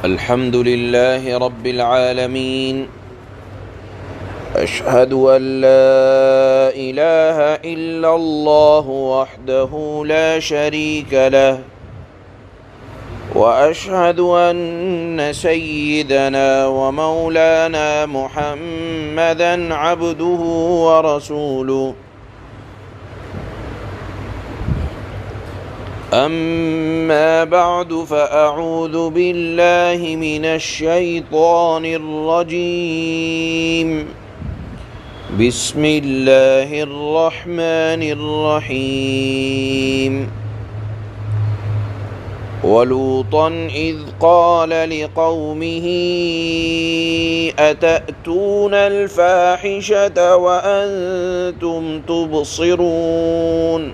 الحمد لله رب العالمين أشهد أن لا إله إلا الله وحده لا شريك له وأشهد أن سيدنا ومولانا محمدًا عبده ورسوله أما بعد فأعوذ بالله من الشيطان الرجيم بسم الله الرحمن الرحيم ولوطا إذ قال لقومه أتأتون الفاحشة وأنتم تبصرون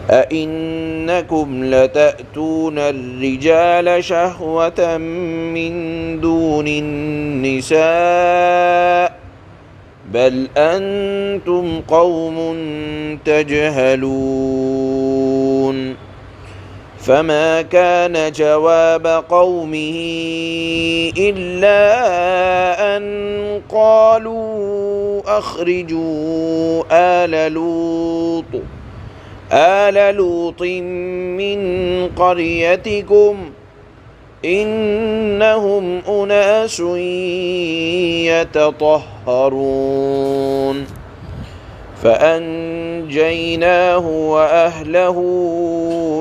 أئنكم لتأتون الرجال شهوة من دون النساء بل أنتم قوم تجهلون فما كان جواب قومه إلا أن قالوا أخرجوا آل لوط من قريتكم إنهم أناس يتطهرون فأنجيناه وأهله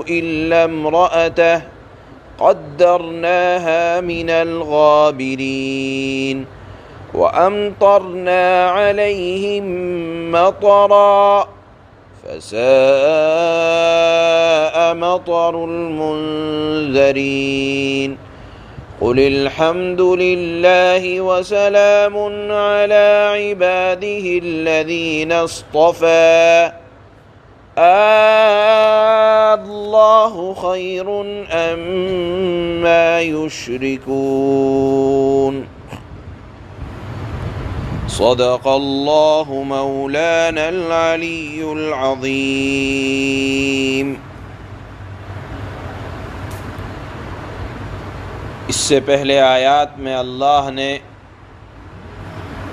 إلا امرأته قدرناها من الغابرين وأمطرنا عليهم مطرًا فساء مطر المنذرين قل الحمد لله وسلام على عباده الذين اصطفى الله خير أما يشركون صدق اللہ مولانا العلی العظیم۔ اس سے پہلے آیات میں اللہ نے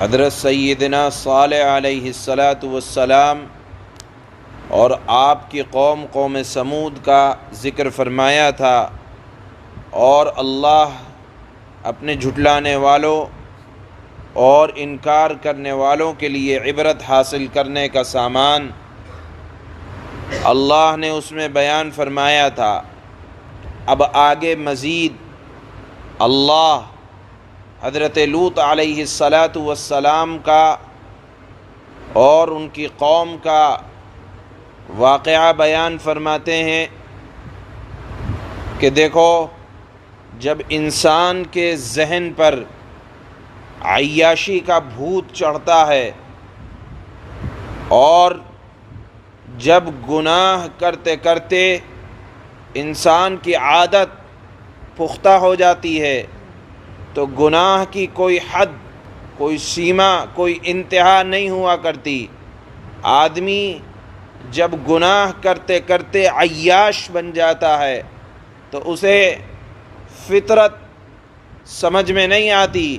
حضرت سیدنا صالح علیہ السلام اور آپ کی قوم سمود کا ذکر فرمایا تھا، اور اللہ اپنے جھٹلانے والوں اور انکار کرنے والوں کے لیے عبرت حاصل کرنے کا سامان اللہ نے اس میں بیان فرمایا تھا۔ اب آگے مزید اللہ حضرت لوط علیہ السلام کا اور ان کی قوم کا واقعہ بیان فرماتے ہیں کہ دیکھو، جب انسان کے ذہن پر عیاشی کا بھوت چڑھتا ہے اور جب گناہ کرتے کرتے انسان کی عادت پختہ ہو جاتی ہے تو گناہ کی کوئی حد، کوئی سیما، کوئی انتہا نہیں ہوا کرتی۔ آدمی جب گناہ کرتے کرتے عیاش بن جاتا ہے تو اسے فطرت سمجھ میں نہیں آتی،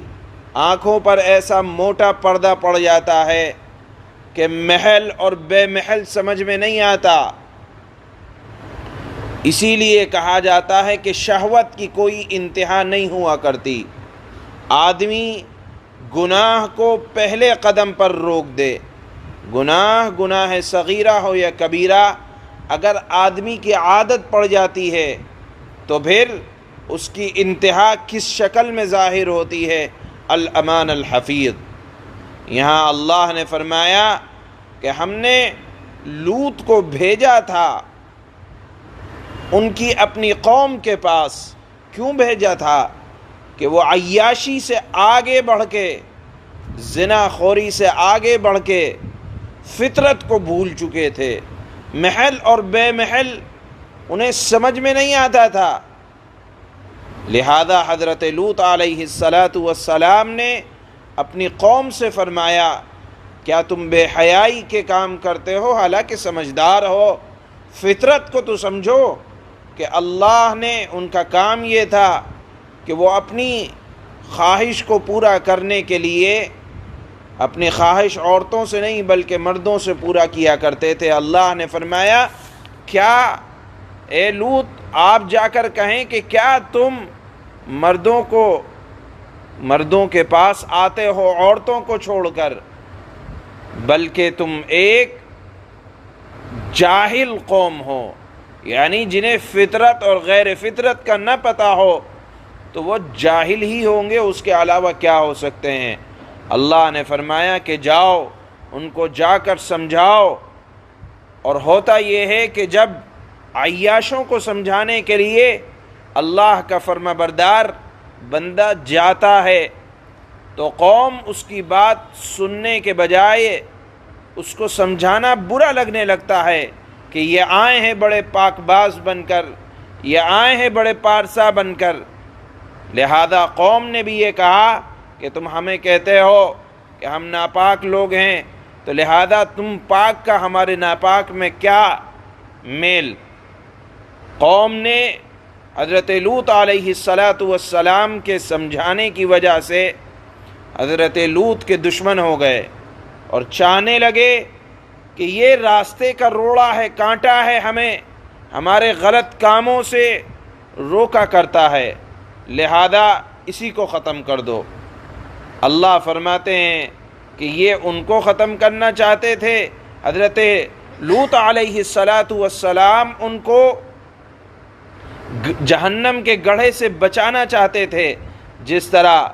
آنکھوں پر ایسا موٹا پردہ پڑ جاتا ہے کہ محل اور بے محل سمجھ میں نہیں آتا۔ اسی لیے کہا جاتا ہے کہ شہوت کی کوئی انتہا نہیں ہوا کرتی۔ آدمی گناہ کو پہلے قدم پر روک دے، گناہ صغیرہ ہو یا کبیرہ، اگر آدمی کی عادت پڑ جاتی ہے تو پھر اس کی انتہا کس شکل میں ظاہر ہوتی ہے؟ الامان الحفیظ۔ یہاں اللہ نے فرمایا کہ ہم نے لوط کو بھیجا تھا ان کی اپنی قوم کے پاس۔ کیوں بھیجا تھا؟ کہ وہ عیاشی سے آگے بڑھ کے، زنا خوری سے آگے بڑھ کے فطرت کو بھول چکے تھے، محل اور بے محل انہیں سمجھ میں نہیں آتا تھا۔ لہذا حضرت لوط علیہ السلام نے اپنی قوم سے فرمایا، کیا تم بے حیائی کے کام کرتے ہو حالانکہ سمجھدار ہو؟ فطرت کو تو سمجھو کہ اللہ نے ان کا کام یہ تھا کہ وہ اپنی خواہش کو پورا کرنے کے لیے اپنی خواہش عورتوں سے نہیں بلکہ مردوں سے پورا کیا کرتے تھے۔ اللہ نے فرمایا کیا اے لوط آپ جا کر کہیں کہ کیا تم مردوں کے پاس آتے ہو عورتوں کو چھوڑ کر، بلکہ تم ایک جاہل قوم ہو، یعنی جنہیں فطرت اور غیر فطرت کا نہ پتہ ہو تو وہ جاہل ہی ہوں گے، اس کے علاوہ کیا ہو سکتے ہیں۔ اللہ نے فرمایا کہ جاؤ ان کو جا کر سمجھاؤ۔ اور ہوتا یہ ہے کہ جب عیاشوں کو سمجھانے کے لیے اللہ کا فرما بردار بندہ جاتا ہے تو قوم اس کی بات سننے کے بجائے اس کو سمجھانا برا لگنے لگتا ہے کہ یہ آئے ہیں بڑے پاک باز بن کر، یہ آئے ہیں بڑے پارسا بن کر۔ لہذا قوم نے بھی یہ کہا کہ تم ہمیں کہتے ہو کہ ہم ناپاک لوگ ہیں، تو لہذا تم پاک کا ہمارے ناپاک میں کیا میل۔ قوم نے حضرت لوط علیہ السلام کے سمجھانے کی وجہ سے حضرت لوط کے دشمن ہو گئے اور چاہنے لگے کہ یہ راستے کا روڑا ہے، کانٹا ہے، ہمیں ہمارے غلط کاموں سے روکا کرتا ہے، لہذا اسی کو ختم کر دو۔ اللہ فرماتے ہیں کہ یہ ان کو ختم کرنا چاہتے تھے، حضرت لوط علیہ السلام ان کو جہنم کے گڑھے سے بچانا چاہتے تھے، جس طرح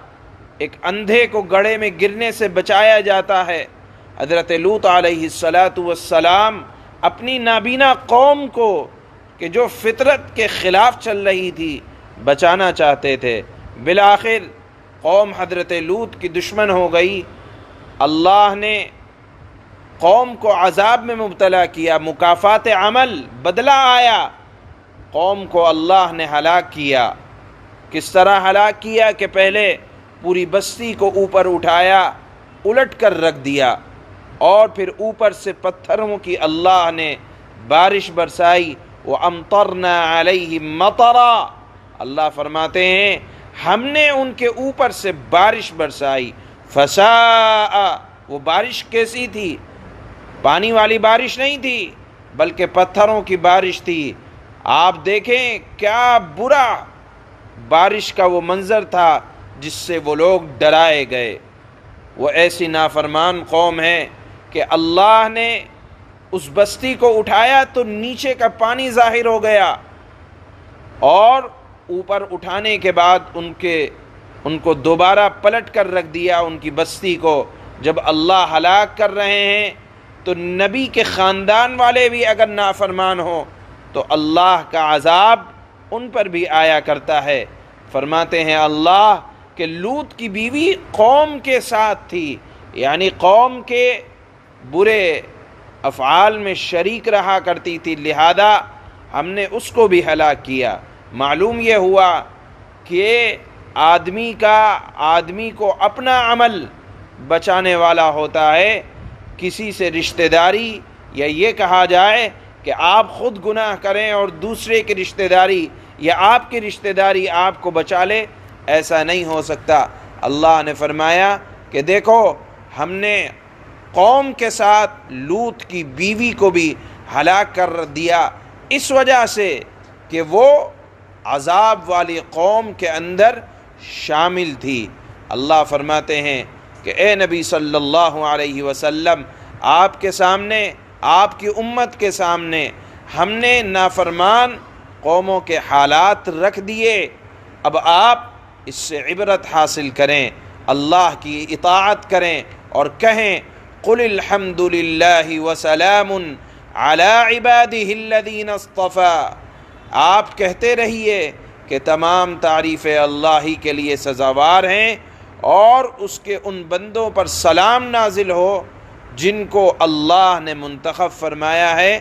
ایک اندھے کو گڑھے میں گرنے سے بچایا جاتا ہے۔ حضرت لوط علیہ السلام اپنی نابینا قوم کو کہ جو فطرت کے خلاف چل رہی تھی بچانا چاہتے تھے۔ بالآخر قوم حضرت لوط کی دشمن ہو گئی، اللہ نے قوم کو عذاب میں مبتلا کیا، مکافات عمل بدلہ آیا، قوم کو اللہ نے ہلاک کیا۔ کس طرح ہلاک کیا کہ پہلے پوری بستی کو اوپر اٹھایا، الٹ کر رکھ دیا، اور پھر اوپر سے پتھروں کی اللہ نے بارش برسائی۔ وَأَمْطَرْنَا عَلَيْهِمْ مَطَرًا، اللہ فرماتے ہیں ہم نے ان کے اوپر سے بارش برسائی۔ فَسَاءَ، وہ بارش کیسی تھی؟ پانی والی بارش نہیں تھی بلکہ پتھروں کی بارش تھی۔ آپ دیکھیں کیا برا بارش کا وہ منظر تھا جس سے وہ لوگ ڈرائے گئے۔ وہ ایسی نافرمان قوم ہے کہ اللہ نے اس بستی کو اٹھایا تو نیچے کا پانی ظاہر ہو گیا، اور اوپر اٹھانے کے بعد ان کو دوبارہ پلٹ کر رکھ دیا ان کی بستی کو۔ جب اللہ ہلاک کر رہے ہیں تو نبی کے خاندان والے بھی اگر نافرمان ہوں تو اللہ کا عذاب ان پر بھی آیا کرتا ہے۔ فرماتے ہیں اللہ کہ لوط کی بیوی قوم کے ساتھ تھی، یعنی قوم کے برے افعال میں شریک رہا کرتی تھی، لہذا ہم نے اس کو بھی ہلاک کیا۔ معلوم یہ ہوا کہ آدمی کو اپنا عمل بچانے والا ہوتا ہے، کسی سے رشتہ داری یا یہ کہا جائے کہ آپ خود گناہ کریں اور دوسرے کی رشتہ داری یا آپ کی رشتہ داری آپ کو بچا لے، ایسا نہیں ہو سکتا۔ اللہ نے فرمایا کہ دیکھو ہم نے قوم کے ساتھ لوط کی بیوی کو بھی ہلاک کر دیا، اس وجہ سے کہ وہ عذاب والی قوم کے اندر شامل تھی۔ اللہ فرماتے ہیں کہ اے نبی صلی اللہ علیہ وسلم، آپ کے سامنے، آپ کی امت کے سامنے ہم نے نافرمان قوموں کے حالات رکھ دیے، اب آپ اس سے عبرت حاصل کریں، اللہ کی اطاعت کریں اور کہیں قُلِ الْحَمْدُ لِلَّهِ وَسَلَامٌ عَلَىٰ عِبَادِهِ الَّذِينَ اصْطَفَىٰ، آپ کہتے رہیے کہ تمام تعریفیں اللہ ہی کے لیے سزاوار ہیں، اور اس کے ان بندوں پر سلام نازل ہو جن کو اللہ نے منتخب فرمایا ہے۔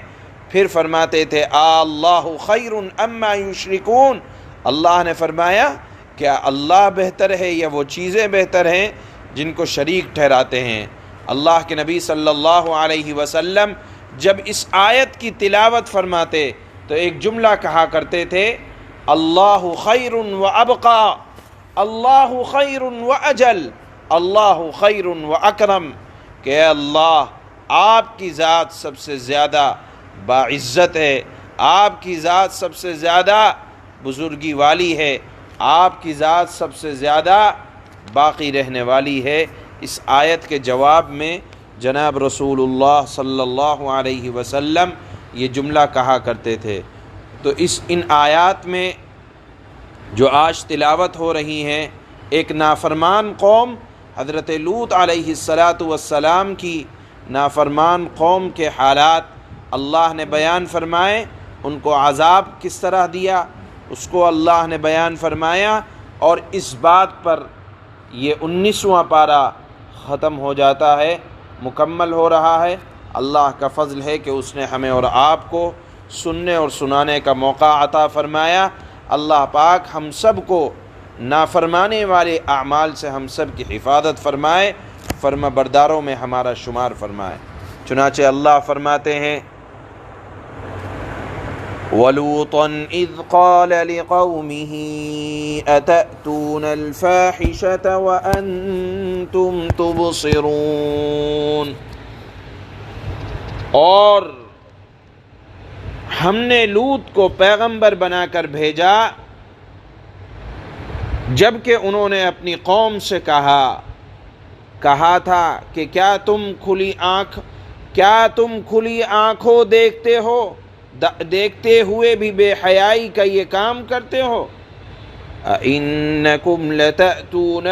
پھر فرماتے تھے اللہ خیر اما یشرکون، اللہ نے فرمایا کیا اللہ بہتر ہے یا وہ چیزیں بہتر ہیں جن کو شریک ٹھہراتے ہیں۔ اللہ کے نبی صلی اللہ علیہ وسلم جب اس آیت کی تلاوت فرماتے تو ایک جملہ کہا کرتے تھے اللہ خیر و ابقا، اللہ خیر و اجل، اللہ خیر و اکرم، کہ اے اللہ آپ کی ذات سب سے زیادہ باعزت ہے، آپ کی ذات سب سے زیادہ بزرگی والی ہے، آپ کی ذات سب سے زیادہ باقی رہنے والی ہے۔ اس آیت کے جواب میں جناب رسول اللہ صلی اللہ علیہ وسلم یہ جملہ کہا کرتے تھے۔ تو ان آیات میں جو آج تلاوت ہو رہی ہیں، ایک نافرمان قوم حضرت لوط علیہ السلام کی نافرمان قوم کے حالات اللہ نے بیان فرمائے، ان کو عذاب کس طرح دیا اس کو اللہ نے بیان فرمایا، اور اس بات پر یہ 19واں پارہ ختم ہو جاتا ہے، مکمل ہو رہا ہے۔ اللہ کا فضل ہے کہ اس نے ہمیں اور آپ کو سننے اور سنانے کا موقع عطا فرمایا۔ اللہ پاک ہم سب کو نافرمانے والے اعمال سے ہم سب کی حفاظت فرمائے، فرما برداروں میں ہمارا شمار فرمائے۔ چنانچہ اللہ فرماتے ہیں وَلُوطًا إِذْ قَالَ لِقَوْمِهِ أَتَأْتُونَ الْفَاحِشَةَ وَأَنْتُمْ تُبْصِرُونَ، اور ہم نے لوط کو پیغمبر بنا کر بھیجا جبکہ انہوں نے اپنی قوم سے کہا تھا کہ کیا تم کھلی آنکھوں دیکھتے ہوئے بھی بے حیائی کا یہ کام کرتے ہو؟ أَإِنَّكُمْ لَتَأْتُونَ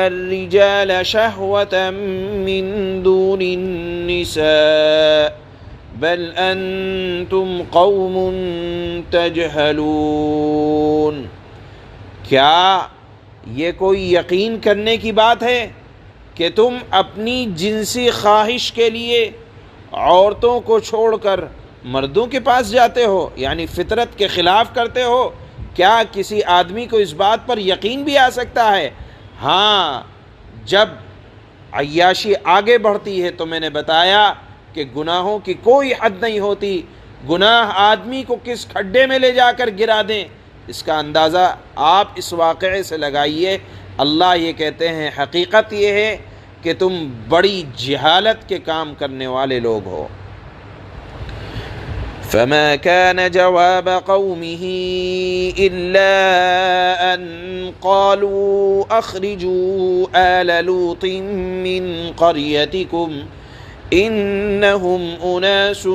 الرِّجَالَ شَهْوَةً مِّن دُونِ النِّسَاءِ بَلْ أَنْتُمْ قَوْمٌ تَجْهَلُونَ، کیا یہ کوئی یقین کرنے کی بات ہے کہ تم اپنی جنسی خواہش کے لیے عورتوں کو چھوڑ کر مردوں کے پاس جاتے ہو، یعنی فطرت کے خلاف کرتے ہو؟ کیا کسی آدمی کو اس بات پر یقین بھی آ سکتا ہے؟ ہاں، جب عیاشی آگے بڑھتی ہے تو میں نے بتایا کہ گناہوں کی کوئی حد نہیں ہوتی، گناہ آدمی کو کس کھڈے میں لے جا کر گرا دیں اس کا اندازہ آپ اس واقعے سے لگائیے۔ اللہ یہ کہتے ہیں حقیقت یہ ہے کہ تم بڑی جہالت کے کام کرنے والے لوگ ہو۔ فما كان جواب قومه إلا أن قالوا أخرجوا آل لوط من قريتكم إنهم أناس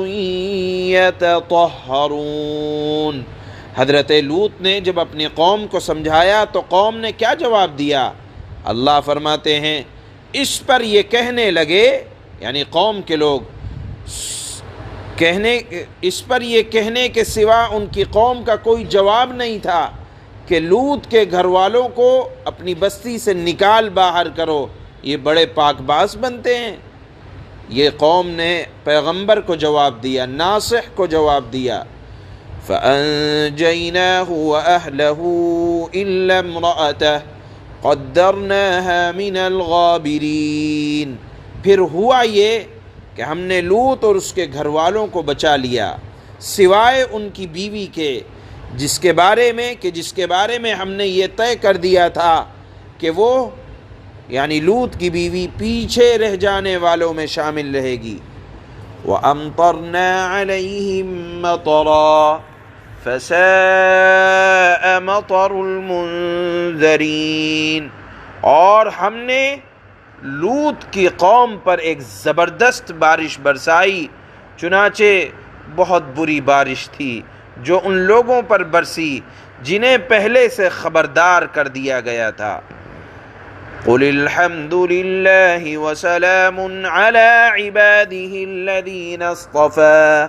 يتطهرون۔ حضرت لوط نے جب اپنی قوم کو سمجھایا تو قوم نے کیا جواب دیا؟ اللہ فرماتے ہیں اس پر یہ کہنے لگے، یعنی قوم کے لوگ اس پر یہ کہنے کے سوا ان کی قوم کا کوئی جواب نہیں تھا کہ لوط کے گھر والوں کو اپنی بستی سے نکال باہر کرو، یہ بڑے پاک باز بنتے ہیں۔ یہ قوم نے پیغمبر کو جواب دیا، ناصح کو جواب دیا۔ فَأَنْجَيْنَاهُ وَأَهْلَهُ إِلَّا امْرَأَتَهُ قَدَّرْنَاهَا مِنَ الْغَابِرِينَ، پھر ہوا یہ کہ ہم نے لوط اور اس کے گھر والوں کو بچا لیا سوائے ان کی بیوی کے، جس کے بارے میں ہم نے یہ طے کر دیا تھا کہ وہ یعنی لوط کی بیوی پیچھے رہ جانے والوں میں شامل رہے گی۔ وَأَمْطَرْنَا عَلَيْهِمْ مَطَرًا فَسَاءَ مَطَرُ الْمُنذَرِينَ، اور ہم نے لوط کی قوم پر ایک زبردست بارش برسائی، چنانچہ بہت بری بارش تھی جو ان لوگوں پر برسی جنہیں پہلے سے خبردار کر دیا گیا تھا۔ قُلِ الْحَمْدُ لِلَّهِ وَسَلَامٌ عَلَى عِبَادِهِ الَّذِينَ اصْطَفَى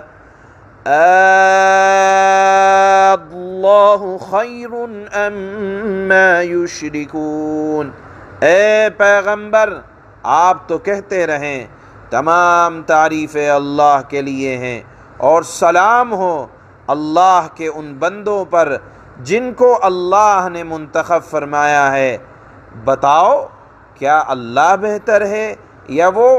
اللَّهُ خَيْرٌ أَمَّا يُشْرِكُونَ، اے پیغمبر آپ تو کہتے رہیں تمام تعریفیں اللہ کے لیے ہیں، اور سلام ہو اللہ کے ان بندوں پر جن کو اللہ نے منتخب فرمایا ہے۔ بتاؤ کیا اللہ بہتر ہے یا وہ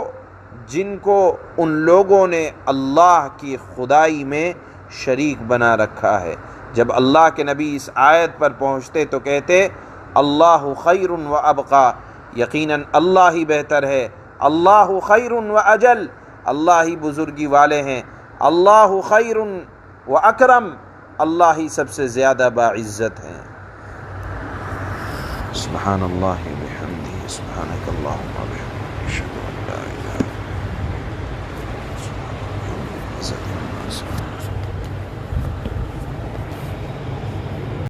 جن کو ان لوگوں نے اللہ کی خدائی میں شریک بنا رکھا ہے۔ جب اللہ کے نبی اس آیت پر پہنچتے تو کہتے اللہ خیر و ابقا، یقیناً اللہ ہی بہتر ہے، اللہ خیر و اجل، اللہ ہی بزرگی والے ہیں، اللہ خیر و اکرم، اللہ ہی سب سے زیادہ باعزت ہیں۔ سبحان اللہ و بحمدہ، سبحانک اللہم و بحمدک۔